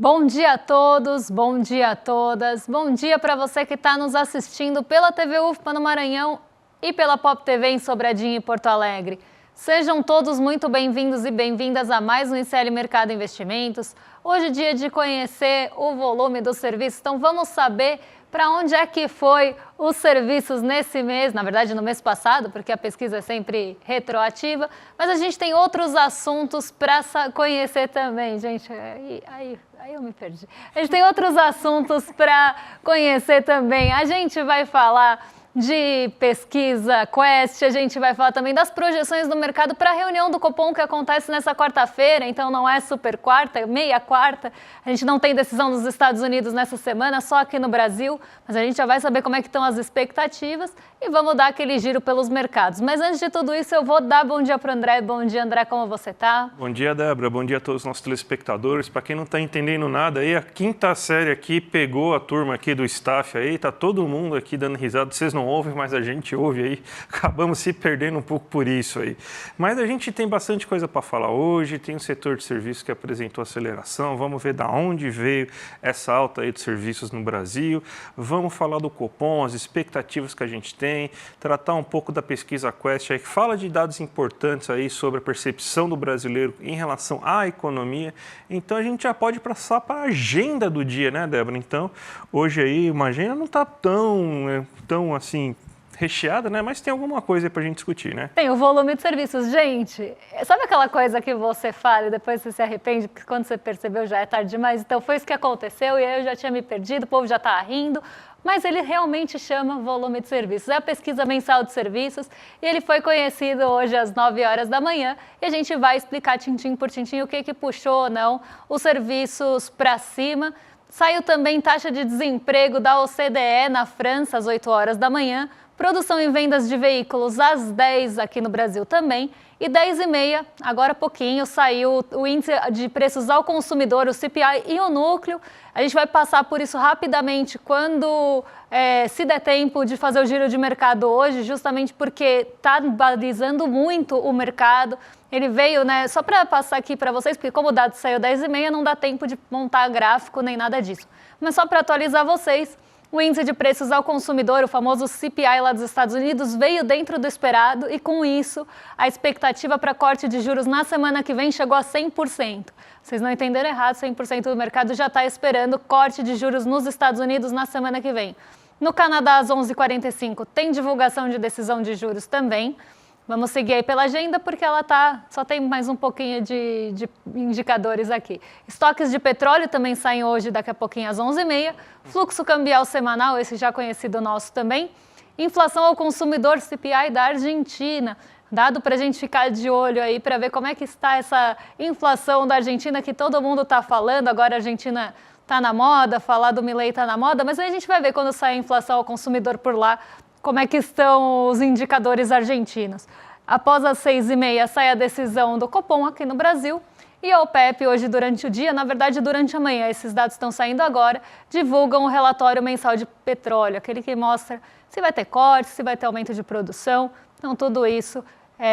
Bom dia a todos, bom dia a todas, bom dia para você que está nos assistindo pela TV UFPA no Maranhão e pela Pop TV em Sobradinho e Porto Alegre. Sejam todos muito bem-vindos e bem-vindas a mais um ICL Mercado Investimentos. Hoje é dia de conhecer o volume dos serviços, então vamos saber para onde é que foi os serviços nesse mês, na verdade no mês passado, porque a pesquisa é sempre retroativa, mas a gente tem outros assuntos para conhecer também, gente, aí eu me perdi. A gente tem outros assuntos para conhecer também, a gente vai falar de pesquisa Quest, a gente vai falar também das projeções do mercado para a reunião do Copom que acontece nessa quarta-feira, então não é super quarta, é meia quarta, a gente não tem decisão dos Estados Unidos nessa semana, só aqui no Brasil, mas a gente já vai saber como é que estão as expectativas e vamos dar aquele giro pelos mercados. Mas antes de tudo isso, eu vou dar bom dia para o André. Bom dia, André, como você está? Bom dia, Débora, bom dia a todos os nossos telespectadores. Para quem não está entendendo nada aí, a quinta série aqui pegou a turma aqui do staff aí, tá todo mundo aqui dando risada, vocês não ouvem, mas a gente ouve aí, acabamos se perdendo um pouco por isso aí. Mas a gente tem bastante coisa para falar hoje, tem o setor de serviços que apresentou aceleração, vamos ver da onde veio essa alta aí de serviços no Brasil, vamos falar do Copom, as expectativas que a gente tem, tratar um pouco da pesquisa Quest aí, que fala de dados importantes aí sobre a percepção do brasileiro em relação à economia. Então a gente já pode passar para a agenda do dia, né, Débora? Então, hoje aí uma agenda não está tão assim recheada, né? Mas tem alguma coisa aí pra gente discutir, né? Tem o volume de serviços. Gente, sabe aquela coisa que você fala e depois você se arrepende, que quando você percebeu já é tarde demais? Então foi isso que aconteceu e aí eu já tinha me perdido, o povo já tá rindo, mas ele realmente chama volume de serviços. É a pesquisa mensal de serviços e ele foi conhecido hoje às 9 horas da manhã e a gente vai explicar tintim por tintim o que puxou ou não os serviços para cima. Saiu também taxa de desemprego da OCDE na França às 8 horas da manhã, produção e vendas de veículos às 10 aqui no Brasil também, e 10h30, agora há pouquinho, saiu o índice de preços ao consumidor, o CPI e o núcleo. A gente vai passar por isso rapidamente quando se der tempo de fazer o giro de mercado hoje, justamente porque está balizando muito o mercado. Ele veio, né, só para passar aqui para vocês, porque como o dado saiu 10h30, não dá tempo de montar gráfico nem nada disso. Mas só para atualizar vocês, o índice de preços ao consumidor, o famoso CPI lá dos Estados Unidos, veio dentro do esperado e, com isso, a expectativa para corte de juros na semana que vem chegou a 100%. Vocês não entenderam errado, 100% do mercado já está esperando corte de juros nos Estados Unidos na semana que vem. No Canadá, às 11h45, tem divulgação de decisão de juros também. Vamos seguir aí pela agenda, porque ela só tem mais um pouquinho de indicadores aqui. Estoques de petróleo também saem hoje, daqui a pouquinho às 11h30. Fluxo cambial semanal, esse já conhecido nosso também. Inflação ao consumidor, CPI da Argentina. Dado para a gente ficar de olho aí para ver como é que está essa inflação da Argentina que todo mundo está falando. Agora a Argentina está na moda, falar do Milei está na moda, mas aí a gente vai ver quando sair a inflação ao consumidor por lá, como é que estão os indicadores argentinos. Após as 6h30 sai a decisão do Copom aqui no Brasil e a OPEP hoje durante o dia, na verdade durante a manhã, esses dados estão saindo agora, divulgam o relatório mensal de petróleo, aquele que mostra se vai ter corte, se vai ter aumento de produção. Então tudo isso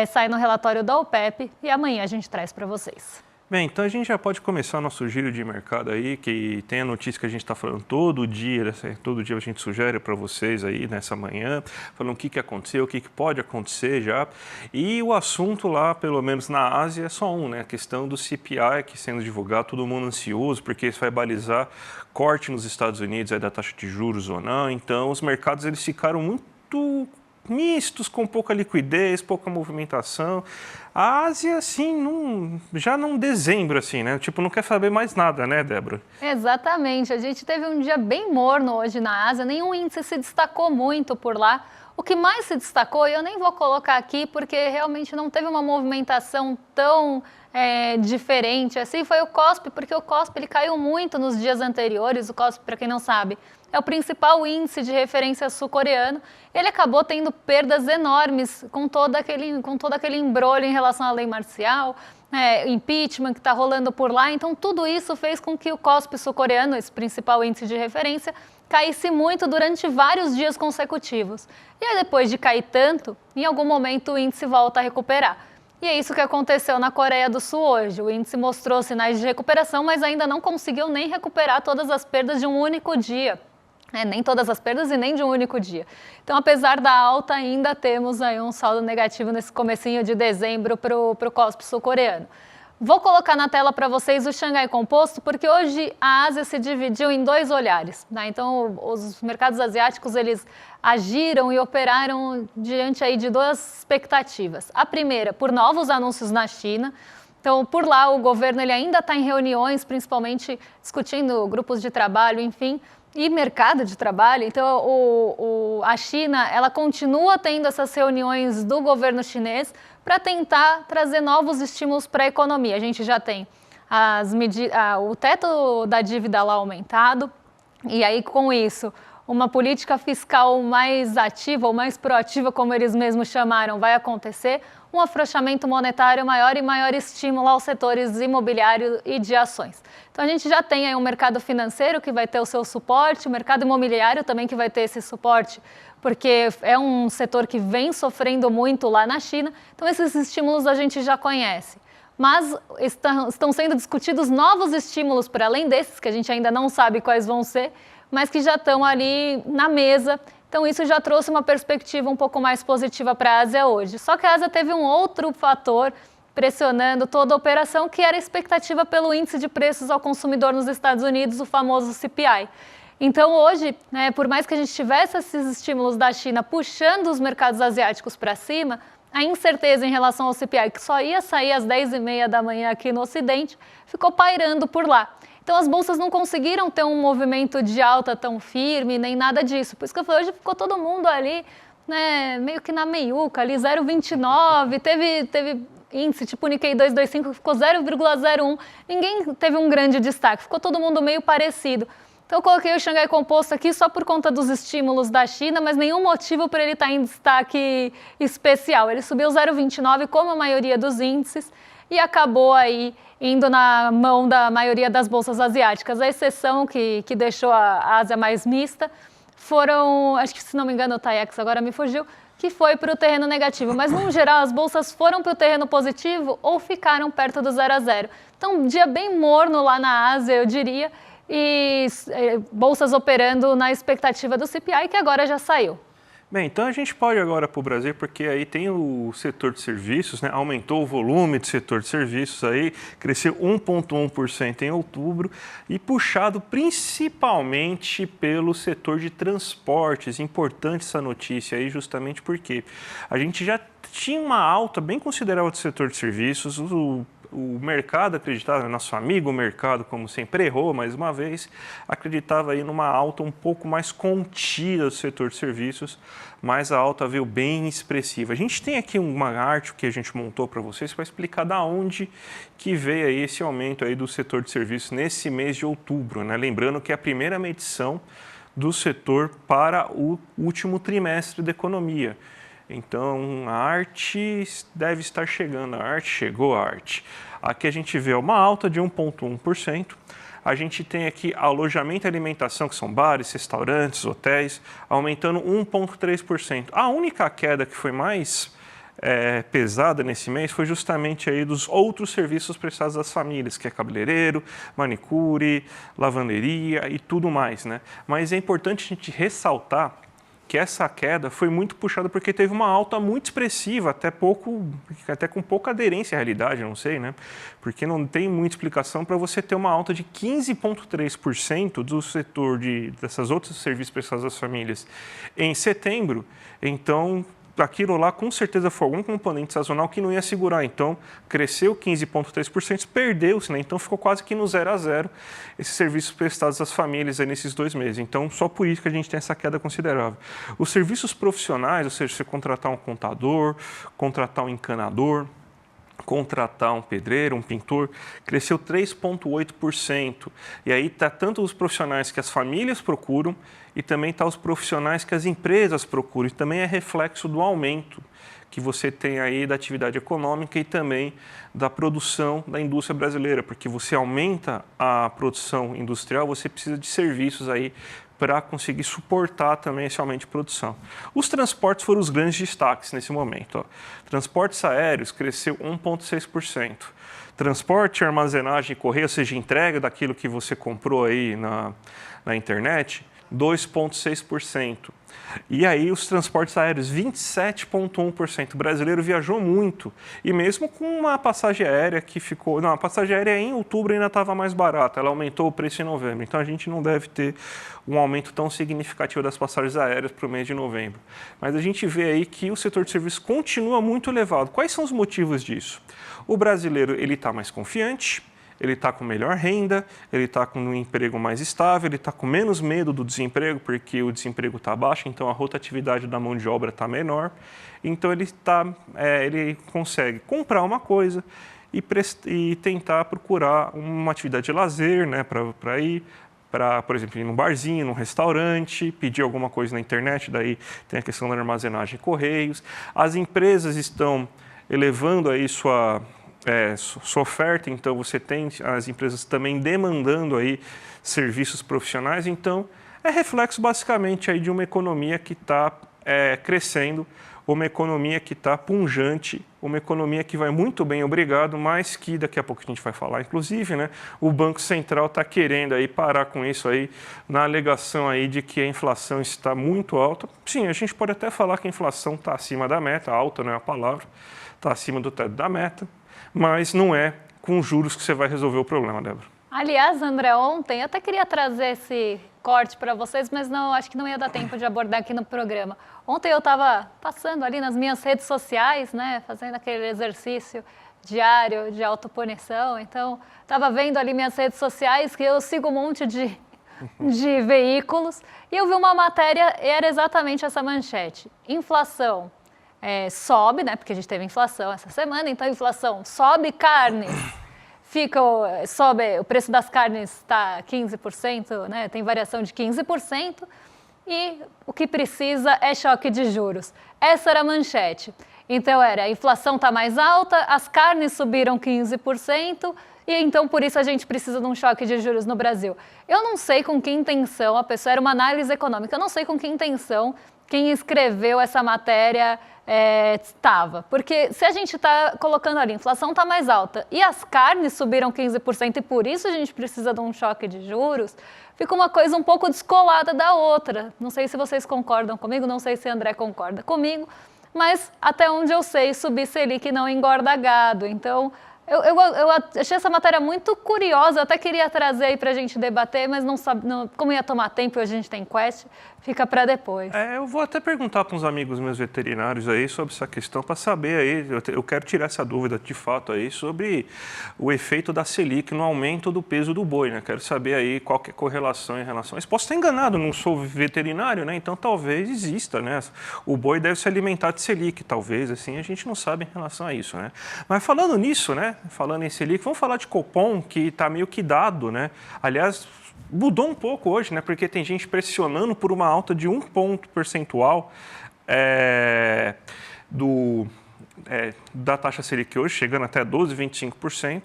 sai no relatório da OPEP e amanhã a gente traz para vocês. Bem, então a gente já pode começar nosso giro de mercado aí, que tem a notícia que a gente está falando todo dia a gente sugere para vocês aí nessa manhã, falando o que aconteceu, o que pode acontecer já. E o assunto lá, pelo menos na Ásia, é só né? A questão do CPI que sendo divulgado, todo mundo ansioso, porque isso vai balizar corte nos Estados Unidos aí da taxa de juros ou não. Então os mercados eles ficaram muito mistos, com pouca liquidez, pouca movimentação. A Ásia, assim, já num dezembro, assim, né? Tipo, não quer saber mais nada, né, Débora? Exatamente. A gente teve um dia bem morno hoje na Ásia, nenhum índice se destacou muito por lá. O que mais se destacou, e eu nem vou colocar aqui, porque realmente não teve uma movimentação tão diferente assim, foi o KOSPI, porque o KOSPI ele caiu muito nos dias anteriores. O KOSPI, para quem não sabe, é o principal índice de referência sul-coreano. Ele acabou tendo perdas enormes com todo aquele embrolho em relação à lei marcial, impeachment que está rolando por lá. Então, tudo isso fez com que o KOSPI sul-coreano, esse principal índice de referência, caísse muito durante vários dias consecutivos. E aí, depois de cair tanto, em algum momento o índice volta a recuperar. E é isso que aconteceu na Coreia do Sul hoje. O índice mostrou sinais de recuperação, mas ainda não conseguiu nem recuperar todas as perdas de um único dia. Nem todas as perdas e nem de um único dia. Então, apesar da alta, ainda temos aí um saldo negativo nesse comecinho de dezembro para o KOSPI sul-coreano. Vou colocar na tela para vocês o Xangai Composto, porque hoje a Ásia se dividiu em dois olhares. Então, os mercados asiáticos, eles agiram e operaram diante aí de duas expectativas. A primeira, por novos anúncios na China. Então, por lá, o governo ele ainda está em reuniões, principalmente discutindo grupos de trabalho, enfim, e mercado de trabalho. Então, a China, ela continua tendo essas reuniões do governo chinês para tentar trazer novos estímulos para a economia. A gente já tem o teto da dívida lá aumentado, e aí, com isso, uma política fiscal mais ativa ou mais proativa, como eles mesmos chamaram, vai acontecer, um afrouxamento monetário maior e maior estímulo aos setores imobiliário e de ações. Então, a gente já tem aí um mercado financeiro que vai ter o seu suporte, o mercado imobiliário também que vai ter esse suporte, porque é um setor que vem sofrendo muito lá na China. Então, esses estímulos a gente já conhece. Mas estão sendo discutidos novos estímulos para além desses, que a gente ainda não sabe quais vão ser, mas que já estão ali na mesa. Então, isso já trouxe uma perspectiva um pouco mais positiva para a Ásia hoje. Só que a Ásia teve um outro fator pressionando toda a operação, que era a expectativa pelo índice de preços ao consumidor nos Estados Unidos, o famoso CPI. Então, hoje, por mais que a gente tivesse esses estímulos da China puxando os mercados asiáticos para cima, a incerteza em relação ao CPI, que só ia sair às 10h30 da manhã aqui no Ocidente, ficou pairando por lá. Então, as bolsas não conseguiram ter um movimento de alta tão firme, nem nada disso. Por isso que eu falei, hoje ficou todo mundo ali, meio que na meiuca, ali 0,29, teve índice tipo Nikkei 225 que ficou 0,01, ninguém teve um grande destaque, ficou todo mundo meio parecido. Então, eu coloquei o Xangai Composto aqui só por conta dos estímulos da China, mas nenhum motivo para ele estar em destaque especial. Ele subiu 0,29, como a maioria dos índices, e acabou aí indo na mão da maioria das bolsas asiáticas. A exceção que deixou a Ásia mais mista foram, acho que se não me engano o TAIEX agora me fugiu, que foi para o terreno negativo. Mas, no geral, as bolsas foram para o terreno positivo ou ficaram perto do 0 a 0. Então, um dia bem morno lá na Ásia, eu diria, e bolsas operando na expectativa do CPI, que agora já saiu. Bem, então a gente pode agora para o Brasil, porque aí tem o setor de serviços, aumentou o volume do setor de serviços, aí cresceu 1,1% em outubro e puxado principalmente pelo setor de transportes. Importante essa notícia aí, justamente porque a gente já tinha uma alta bem considerável do setor de serviços. O mercado acreditava, nosso amigo mercado, como sempre, errou mais uma vez, acreditava aí numa alta um pouco mais contida do setor de serviços, mas a alta veio bem expressiva. A gente tem aqui uma arte que a gente montou para vocês para explicar da onde que veio aí esse aumento aí do setor de serviços nesse mês de outubro, Lembrando que é a primeira medição do setor para o último trimestre da economia. Então, a arte deve estar chegando, a arte chegou, a arte. Aqui a gente vê uma alta de 1,1%. A gente tem aqui alojamento e alimentação, que são bares, restaurantes, hotéis, aumentando 1,3%. A única queda que foi mais pesada nesse mês foi justamente aí dos outros serviços prestados às famílias, que é cabeleireiro, manicure, lavanderia e tudo mais, Mas é importante a gente ressaltar que essa queda foi muito puxada porque teve uma alta muito expressiva, até com pouca aderência à realidade, não sei, Porque não tem muita explicação para você ter uma alta de 15,3% do setor dessas outros serviços prestados às famílias em setembro. Então, aquilo lá com certeza foi algum componente sazonal que não ia segurar. Então, cresceu 15,3%, perdeu-se, Então, ficou quase que no 0 a 0 esses serviços prestados às famílias aí nesses 2 meses. Então, só por isso que a gente tem essa queda considerável. Os serviços profissionais, ou seja, você contratar um contador, contratar um encanador, contratar um pedreiro, um pintor, cresceu 3,8%. E aí está tanto os profissionais que as famílias procuram e também está os profissionais que as empresas procuram. E também é reflexo do aumento que você tem aí da atividade econômica e também da produção da indústria brasileira, porque você aumenta a produção industrial, você precisa de serviços aí para conseguir suportar também esse aumento de produção. Os transportes foram os grandes destaques nesse momento. Ó. Transportes aéreos cresceu 1,6%. Transporte, armazenagem e correio, ou seja, entrega daquilo que você comprou aí na internet, 2,6%. E aí os transportes aéreos, 27,1%. O brasileiro viajou muito. E mesmo com uma passagem aérea que ficou... Não, a passagem aérea em outubro ainda estava mais barata. Ela aumentou o preço em novembro. Então a gente não deve ter um aumento tão significativo das passagens aéreas para o mês de novembro. Mas a gente vê aí que o setor de serviços continua muito elevado. Quais são os motivos disso? O brasileiro ele está mais confiante, ele está com melhor renda, ele está com um emprego mais estável, ele está com menos medo do desemprego, porque o desemprego está baixo, então a rotatividade da mão de obra está menor. Então ele consegue comprar uma coisa e tentar procurar uma atividade de lazer, né, para ir, por exemplo, ir num barzinho, num restaurante, pedir alguma coisa na internet, daí tem a questão da armazenagem e correios. As empresas estão elevando aí sua oferta, então você tem as empresas também demandando aí serviços profissionais, então é reflexo basicamente aí de uma economia que está crescendo, uma economia que está punjante, uma economia que vai muito bem, obrigado, mas que daqui a pouco a gente vai falar, inclusive, né, o Banco Central está querendo aí parar com isso aí, na alegação aí de que a inflação está muito alta. Sim, a gente pode até falar que a inflação está acima da meta, alta não é a palavra, está acima do teto da meta, mas não é com juros que você vai resolver o problema, Débora. Aliás, André, ontem eu até queria trazer esse corte para vocês, mas não, acho que não ia dar tempo de abordar aqui no programa. Ontem eu estava passando ali nas minhas redes sociais, né, fazendo aquele exercício diário de autopunição, então estava vendo ali minhas redes sociais, que eu sigo um monte de veículos, e eu vi uma matéria, e era exatamente essa manchete: inflação sobe, né, porque a gente teve inflação essa semana, então a inflação sobe, carnes sobe, o preço das carnes está 15%, né, tem variação de 15%, e o que precisa é choque de juros. Essa era a manchete. Então a inflação está mais alta, as carnes subiram 15%, e então por isso a gente precisa de um choque de juros no Brasil. Eu não sei com que intenção, a pessoa era uma análise econômica, eu não sei com que intenção quem escreveu essa matéria estava. Porque se a gente está colocando ali, a inflação está mais alta e as carnes subiram 15% e por isso a gente precisa de um choque de juros, fica uma coisa um pouco descolada da outra. Não sei se vocês concordam comigo, não sei se André concorda comigo, mas até onde eu sei, subir Selic não engorda gado. Então, eu achei essa matéria muito curiosa, eu até queria trazer aí para a gente debater, mas não sabe, como ia tomar tempo e a gente tem quest, fica para depois. Eu vou até perguntar para uns amigos meus veterinários aí sobre essa questão, para saber aí, eu quero tirar essa dúvida de fato aí sobre o efeito da Selic no aumento do peso do boi, né? Quero saber aí qual que é a correlação em relação a isso. Posso estar enganado, não sou veterinário, né? Então talvez exista, né? O boi deve se alimentar de Selic, talvez, assim, a gente não sabe em relação a isso, né? Mas falando nisso, né? Falando em Selic, vamos falar de Copom, que está meio que dado, né? Aliás, mudou um pouco hoje, né? Porque tem gente pressionando por uma alta de 1 ponto percentual da taxa Selic hoje, chegando até 12,25%.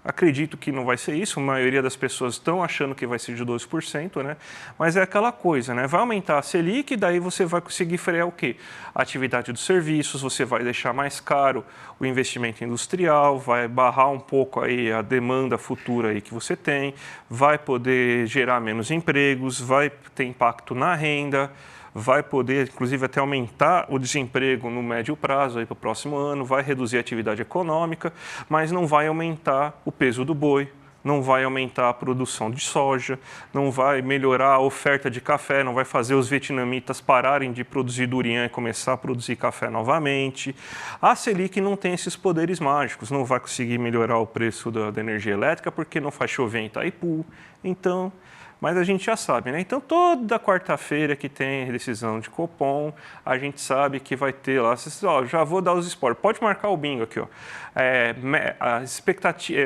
Acredito que não vai ser isso, a maioria das pessoas estão achando que vai ser de 12%, né? Mas é aquela coisa, né? Vai aumentar a Selic, daí você vai conseguir frear o quê? A atividade dos serviços, você vai deixar mais caro o investimento industrial, vai barrar um pouco aí a demanda futura aí que você tem, vai poder gerar menos empregos, vai ter impacto na renda, vai poder, inclusive, até aumentar o desemprego no médio prazo para o próximo ano, vai reduzir a atividade econômica, mas não vai aumentar o peso do boi, não vai aumentar a produção de soja, não vai melhorar a oferta de café, não vai fazer os vietnamitas pararem de produzir durian e começar a produzir café novamente. A Selic não tem esses poderes mágicos, não vai conseguir melhorar o preço da energia elétrica porque não faz chover em Itaipu, então... Mas a gente já sabe, né? Então, toda quarta-feira que tem decisão de Copom, a gente sabe que vai ter lá... já vou dar os spoilers. Pode marcar o bingo aqui, ó.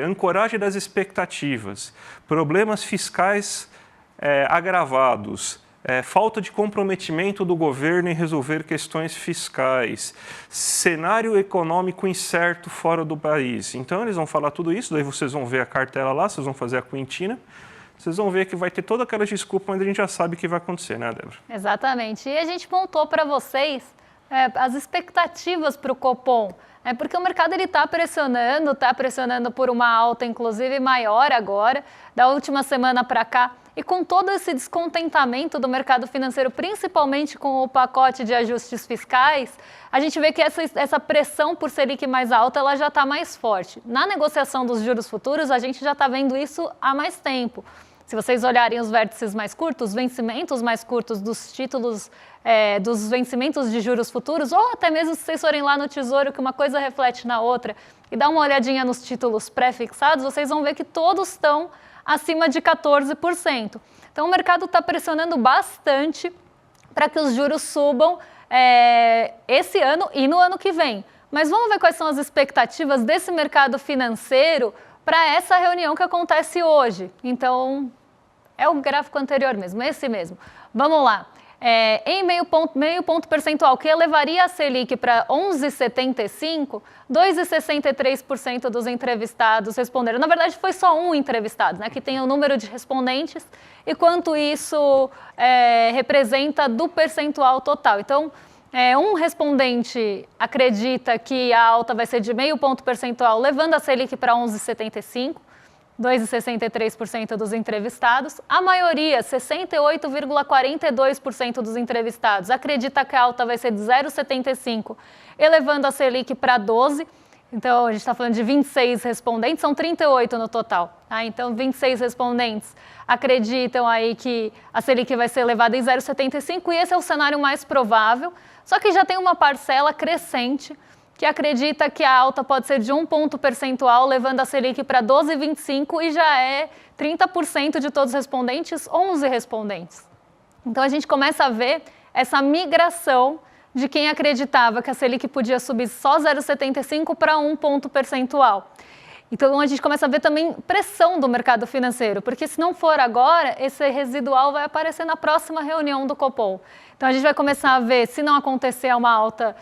Ancoragem das expectativas, problemas fiscais agravados, falta de comprometimento do governo em resolver questões fiscais, cenário econômico incerto fora do país. Então, eles vão falar tudo isso, daí vocês vão ver a cartela lá, vocês vão fazer a quintina. vocês vão ver que vai ter toda aquela desculpa, mas a gente já sabe o que vai acontecer, né, Débora? Exatamente. E a gente montou para vocês as expectativas para o Copom. Porque o mercado está pressionando por uma alta, inclusive, maior agora, da última semana para cá. E com todo esse descontentamento do mercado financeiro, principalmente com o pacote de ajustes fiscais, a gente vê que essa pressão por Selic mais alta ela já está mais forte. Na negociação dos juros futuros, a gente já está vendo isso há mais tempo. Se vocês olharem os vértices mais curtos, vencimentos mais curtos dos títulos, dos vencimentos de juros futuros, ou até mesmo se vocês forem lá no Tesouro, que uma coisa reflete na outra, e dá uma olhadinha nos títulos pré-fixados, vocês vão ver que todos estão acima de 14%. Então, o mercado está pressionando bastante para que os juros subam esse ano e no ano que vem. Mas vamos ver quais são as expectativas desse mercado financeiro para essa reunião que acontece hoje. Então, é o gráfico anterior mesmo, esse mesmo. Vamos lá. Em meio ponto percentual, que elevaria a Selic para 11,75%, 2,63% dos entrevistados responderam. Na verdade, foi só um entrevistado, né, que tem o número de respondentes e quanto isso representa do percentual total. Então, um respondente acredita que a alta vai ser de meio ponto percentual, levando a Selic para 11,75%. 2,63% dos entrevistados. A maioria, 68,42% dos entrevistados, acredita que a alta vai ser de 0,75%, elevando a Selic para 12%. Então, a gente está falando de 26 respondentes, são 38 no total. Então, 26 respondentes acreditam aí que a Selic vai ser elevada em 0,75% e esse é o cenário mais provável. Só que já tem uma parcela crescente que acredita que a alta pode ser de 1 ponto percentual, levando a Selic para 12,25% e já é 30% de todos os respondentes, 11 respondentes. Então, a gente começa a ver essa migração de quem acreditava que a Selic podia subir só 0,75% para 1 ponto percentual. Então, a gente começa a ver também pressão do mercado financeiro, porque se não for agora, esse residual vai aparecer na próxima reunião do Copom. Então, a gente vai começar a ver, se não acontecer uma alta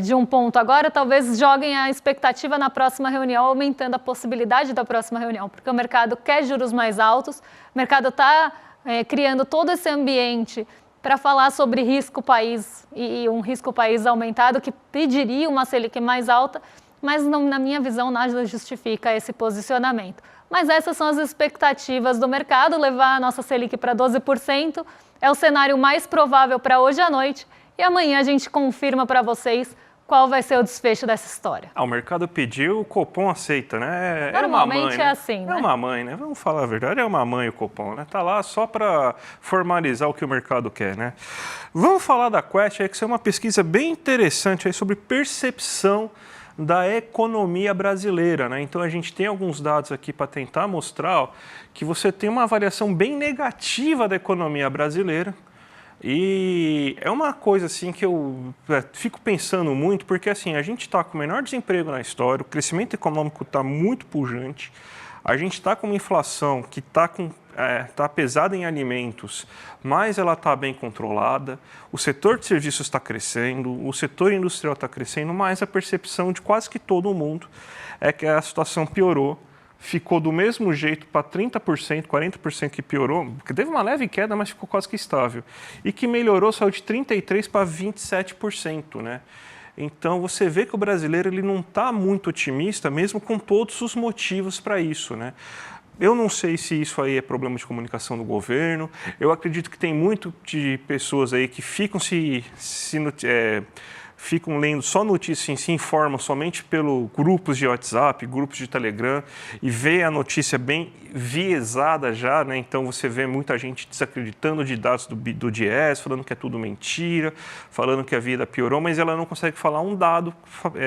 de 1 ponto agora, talvez joguem a expectativa na próxima reunião, aumentando a possibilidade da próxima reunião, porque o mercado quer juros mais altos, o mercado está criando todo esse ambiente para falar sobre risco país e um risco país aumentado que pediria uma Selic mais alta, mas não, na minha visão nada justifica esse posicionamento. Mas essas são as expectativas do mercado, levar a nossa Selic para 12% é o cenário mais provável para hoje à noite e amanhã a gente confirma para vocês qual vai ser o desfecho dessa história. O mercado pediu, o Copom aceita, né? Normalmente é assim, né? É uma mãe, né? Vamos falar a verdade, é uma mãe o Copom, né? Tá lá só para formalizar o que o mercado quer, né? Vamos falar da Quest, que isso é uma pesquisa bem interessante aí sobre percepção da economia brasileira, né? Então a gente tem alguns dados aqui para tentar mostrar que você tem uma avaliação bem negativa da economia brasileira. E é uma coisa assim que eu fico pensando muito, porque assim, a gente está com o menor desemprego na história, o crescimento econômico está muito pujante, a gente está com uma inflação que está pesada em alimentos, mas ela está bem controlada, o setor de serviços está crescendo, o setor industrial está crescendo, mas a percepção de quase que todo mundo é que a situação piorou. Ficou do mesmo jeito para 30%, 40% que piorou, porque teve uma leve queda, mas ficou quase que estável. E que melhorou, saiu de 33% para 27%, né? Então, você vê que o brasileiro ele não está muito otimista, mesmo com todos os motivos para isso, né? Eu não sei se isso aí é problema de comunicação do governo, eu acredito que tem muito de pessoas aí que ficam ficam lendo só notícias, se informam somente pelo grupos de WhatsApp, grupos de Telegram e vê a notícia bem viesada já, né? Então você vê muita gente desacreditando de dados do Diese, falando que é tudo mentira, falando que a vida piorou, mas ela não consegue falar um dado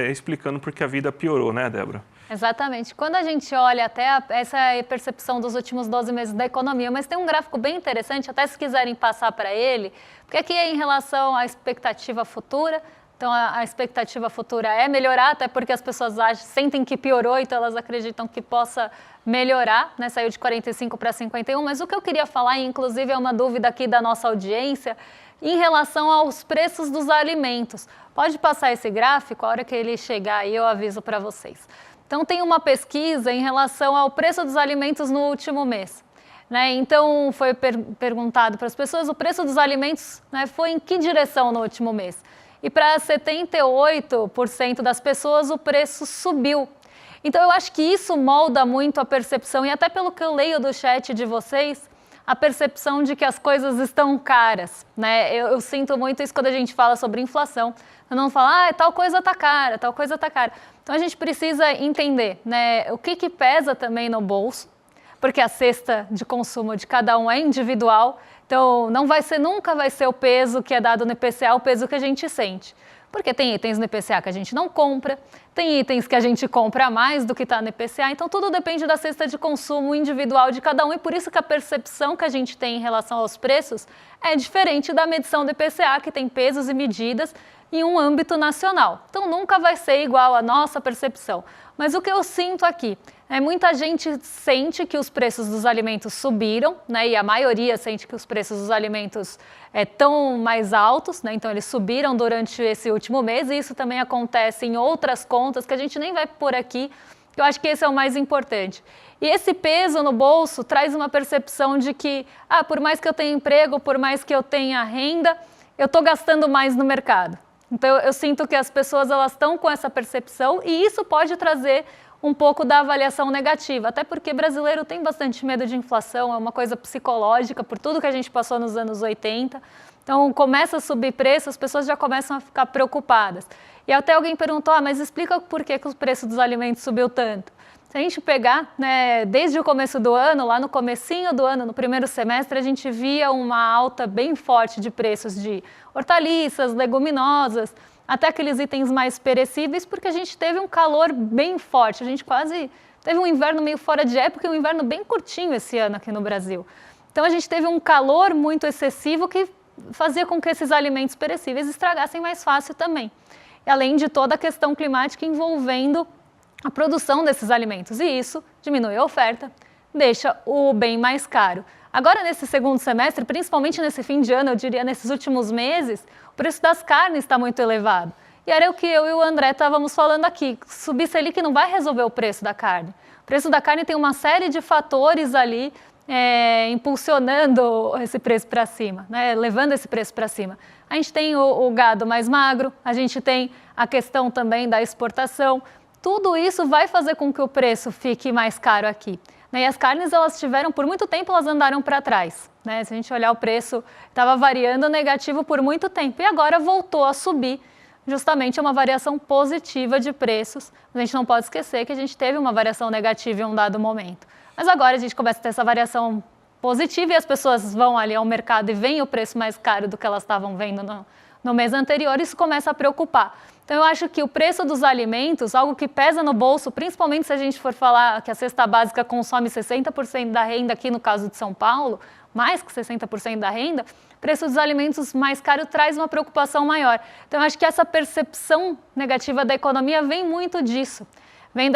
explicando por que a vida piorou, né, Débora? Exatamente. Quando a gente olha até essa percepção dos últimos 12 meses da economia, mas tem um gráfico bem interessante, até se quiserem passar para ele, porque aqui é em relação à expectativa futura. Então, a expectativa futura é melhorar, até porque as pessoas sentem que piorou, então elas acreditam que possa melhorar, né? Saiu de 45 para 51, mas o que eu queria falar, e inclusive é uma dúvida aqui da nossa audiência, em relação aos preços dos alimentos. Pode passar esse gráfico, a hora que ele chegar aí eu aviso para vocês. Então, tem uma pesquisa em relação ao preço dos alimentos no último mês. né? Então, foi perguntado para as pessoas, o preço dos alimentos, né, foi em que direção no último mês? E para 78% das pessoas, o preço subiu. Então, eu acho que isso molda muito a percepção, e até pelo que eu leio do chat de vocês, a percepção de que as coisas estão caras, né? Eu sinto muito isso quando a gente fala sobre inflação. Eu não falo, tal coisa está cara, tal coisa está cara. Então, a gente precisa entender, né, o que pesa também no bolso, porque a cesta de consumo de cada um é individual. Então, nunca vai ser o peso que é dado no IPCA, o peso que a gente sente. Porque tem itens no IPCA que a gente não compra, tem itens que a gente compra mais do que está no IPCA, então tudo depende da cesta de consumo individual de cada um, e por isso que a percepção que a gente tem em relação aos preços é diferente da medição do IPCA, que tem pesos e medidas em um âmbito nacional. Então nunca vai ser igual a nossa percepção. Mas o que eu sinto aqui é muita gente sente que os preços dos alimentos subiram, né? E a maioria sente que os preços dos alimentos estão mais altos, né? Então eles subiram durante esse último mês, e isso também acontece em outras contas que a gente nem vai pôr aqui, que eu acho que esse é o mais importante. E esse peso no bolso traz uma percepção de que, por mais que eu tenha emprego, por mais que eu tenha renda, eu estou gastando mais no mercado. Então eu sinto que as pessoas elas estão com essa percepção, e isso pode trazer um pouco da avaliação negativa, até porque brasileiro tem bastante medo de inflação, é uma coisa psicológica, por tudo que a gente passou nos anos 80. Então começa a subir preço, as pessoas já começam a ficar preocupadas. E até alguém perguntou, mas explica por que o preço dos alimentos subiu tanto. Se a gente pegar, né, desde o começo do ano, lá no comecinho do ano, no primeiro semestre, a gente via uma alta bem forte de preços de hortaliças, leguminosas, até aqueles itens mais perecíveis, porque a gente teve um calor bem forte. A gente quase teve um inverno meio fora de época e um inverno bem curtinho esse ano aqui no Brasil. Então a gente teve um calor muito excessivo que fazia com que esses alimentos perecíveis estragassem mais fácil também. E além de toda a questão climática envolvendo a produção desses alimentos. E isso diminui a oferta, deixa o bem mais caro. Agora, nesse segundo semestre, principalmente nesse fim de ano, eu diria nesses últimos meses, o preço das carnes está muito elevado. E era o que eu e o André estávamos falando aqui. Subir Selic não vai resolver o preço da carne. O preço da carne tem uma série de fatores ali impulsionando esse preço para cima, né? Levando esse preço para cima. A gente tem o gado mais magro, a gente tem a questão também da exportação. Tudo isso vai fazer com que o preço fique mais caro aqui. E as carnes, elas tiveram, por muito tempo, elas andaram para trás, né? Se a gente olhar o preço, estava variando negativo por muito tempo e agora voltou a subir, justamente uma variação positiva de preços. A gente não pode esquecer que a gente teve uma variação negativa em um dado momento. Mas agora a gente começa a ter essa variação positiva e as pessoas vão ali ao mercado e veem o preço mais caro do que elas estavam vendo no mês anterior, isso começa a preocupar. Então eu acho que o preço dos alimentos, algo que pesa no bolso, principalmente se a gente for falar que a cesta básica consome 60% da renda aqui no caso de São Paulo, mais que 60% da renda, o preço dos alimentos mais caro traz uma preocupação maior. Então eu acho que essa percepção negativa da economia vem muito disso. Vem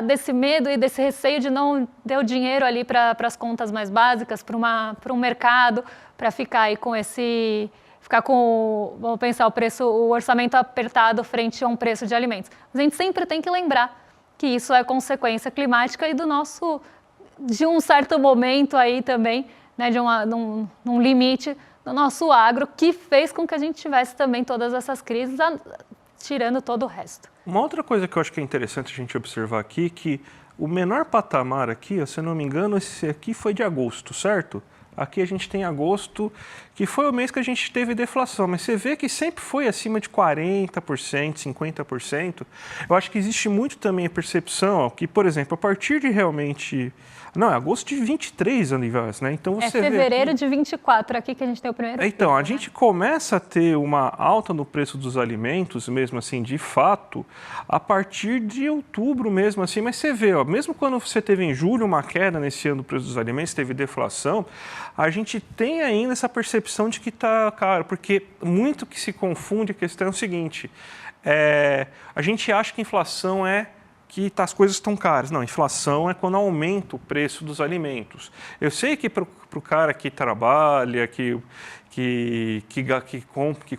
desse medo e desse receio de não ter o dinheiro ali para as contas mais básicas, para um mercado, para ficar aí com esse... Ficar com, vamos pensar, o orçamento apertado frente a um preço de alimentos. Mas a gente sempre tem que lembrar que isso é consequência climática e de um certo momento aí também, né, de um limite do nosso agro, que fez com que a gente tivesse também todas essas crises, tirando todo o resto. Uma outra coisa que eu acho que é interessante a gente observar aqui, que o menor patamar aqui, se eu não me engano, esse aqui foi de agosto, certo? Aqui a gente tem agosto, que foi o mês que a gente teve deflação, mas você vê que sempre foi acima de 40%, 50%. Eu acho que existe muito também a percepção que, por exemplo, a partir de realmente... Não, é agosto de 23, Andivas, né? Então você fevereiro aqui... de 24 aqui que a gente tem o primeiro. Então, a gente começa a ter uma alta no preço dos alimentos, mesmo assim, de fato, a partir de outubro mesmo assim. Mas você vê, mesmo quando você teve em julho uma queda nesse ano do preço dos alimentos, teve deflação, a gente tem ainda essa percepção de que está caro, porque muito que se confunde a questão é o seguinte, a gente acha que a inflação é que as coisas estão caras. Não, inflação é quando aumenta o preço dos alimentos. Eu sei que para o cara que trabalha, que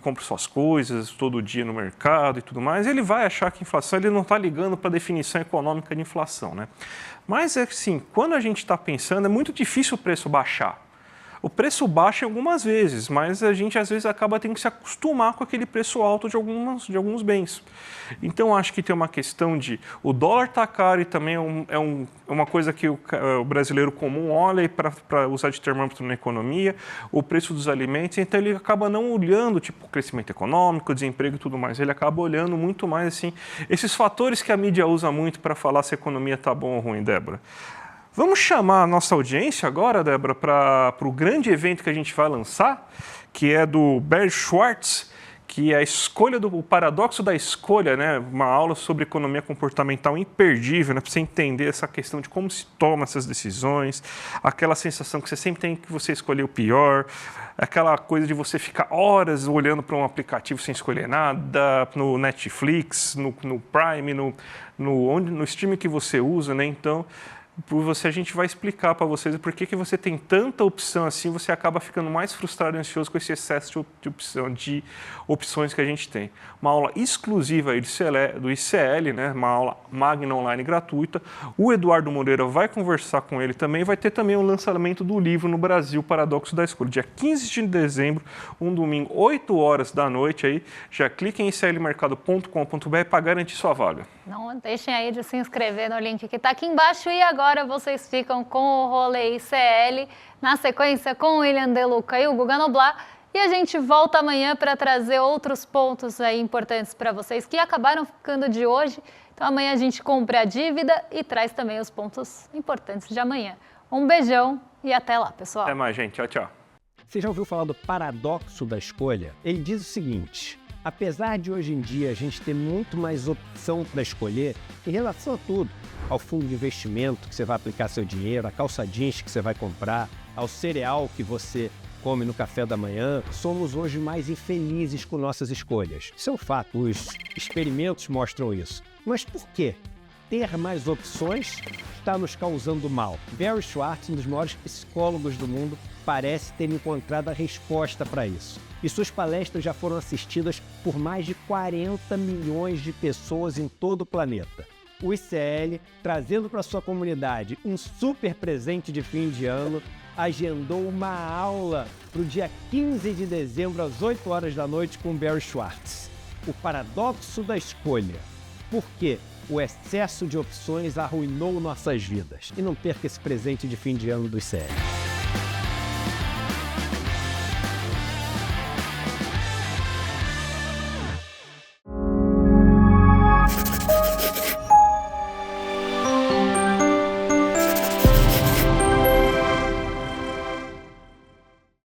compra suas coisas todo dia no mercado e tudo mais, ele vai achar que inflação, ele não está ligando para a definição econômica de inflação, né? Mas, assim, quando a gente está pensando, é muito difícil o preço baixar. O preço baixa algumas vezes, mas a gente às vezes acaba tendo que se acostumar com aquele preço alto de alguns bens. Então, acho que tem uma questão de o dólar está caro e também é uma coisa que o brasileiro comum olha para usar de termômetro na economia, o preço dos alimentos, então ele acaba não olhando tipo crescimento econômico, desemprego e tudo mais, ele acaba olhando muito mais assim esses fatores que a mídia usa muito para falar se a economia está bom ou ruim, Débora. Vamos chamar a nossa audiência agora, Débora, para o grande evento que a gente vai lançar, que é do Barry Schwartz, que é a escolha o paradoxo da escolha, né? Uma aula sobre economia comportamental imperdível, né? Para você entender essa questão de como se toma essas decisões, aquela sensação que você sempre tem que você escolher o pior, aquela coisa de você ficar horas olhando para um aplicativo sem escolher nada, no Netflix, no Prime, no streaming que você usa, né? Então, a gente vai explicar para vocês por que você tem tanta opção assim, você acaba ficando mais frustrado e ansioso com esse excesso de opções que a gente tem. Uma aula exclusiva aí do ICL, né? Uma aula magna online gratuita. O Eduardo Moreira vai conversar com ele também. Vai ter também o lançamento do livro no Brasil, Paradoxo da Escolha, dia 15 de dezembro, um domingo, 8 horas da noite. Aí. Já clique em iclmercado.com.br para garantir sua vaga. Não deixem aí de se inscrever no link que está aqui embaixo. E agora vocês ficam com o Rolê ICL, na sequência com o William De Luca e o Guga Noblar. E a gente volta amanhã para trazer outros pontos aí importantes para vocês que acabaram ficando de hoje. Então amanhã a gente compra a dívida e traz também os pontos importantes de amanhã. Um beijão e até lá, pessoal. Até mais, gente. Tchau, tchau. Você já ouviu falar do paradoxo da escolha? Ele diz o seguinte: apesar de hoje em dia a gente ter muito mais opção para escolher em relação a tudo, ao fundo de investimento que você vai aplicar seu dinheiro, a calça jeans que você vai comprar, ao cereal que você come no café da manhã, somos hoje mais infelizes com nossas escolhas. Isso é um fato, os experimentos mostram isso. Mas por quê? Ter mais opções está nos causando mal. Barry Schwartz, um dos maiores psicólogos do mundo, parece ter encontrado a resposta para isso. E suas palestras já foram assistidas por mais de 40 milhões de pessoas em todo o planeta. O ICL, trazendo para sua comunidade um super presente de fim de ano, agendou uma aula para o dia 15 de dezembro, às 8 horas da noite, com Barry Schwartz. O paradoxo da escolha. Por quê? O excesso de opções arruinou nossas vidas. E não perca esse presente de fim de ano do ICL.